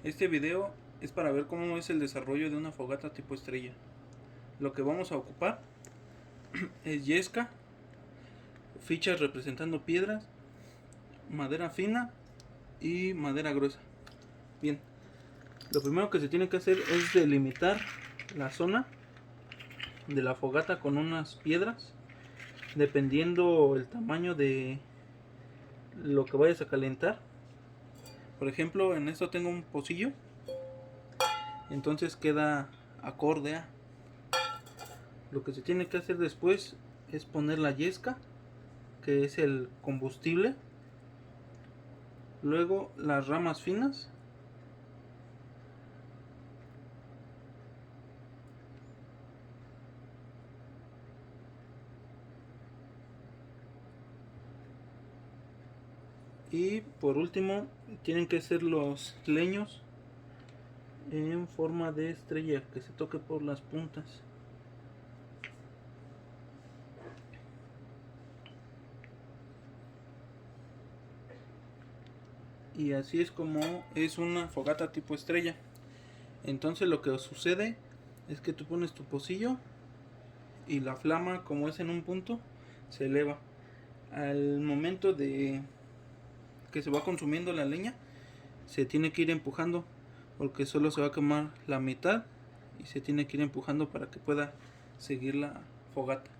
Este video es para ver cómo es el desarrollo de una fogata tipo estrella. Lo que vamos a ocupar es yesca, fichas representando piedras, madera fina y madera gruesa. Bien, lo primero que se tiene que hacer es delimitar la zona de la fogata con unas piedras, dependiendo el tamaño de lo que vayas a calentar. Por ejemplo, en esto tengo un pocillo, entonces queda acorde a. Lo que se tiene que hacer después es poner la yesca, que es el combustible, luego las ramas finas, y por último tienen que ser los leños en forma de estrella que se toque por las puntas. Y así es como es una fogata tipo estrella. Entonces lo que sucede es que tú pones tu pocillo y la flama, como es en un punto, se eleva. Al momento de que se va consumiendo la leña, se tiene que ir empujando, porque solo se va a quemar la mitad y se tiene que ir empujando para que pueda seguir la fogata.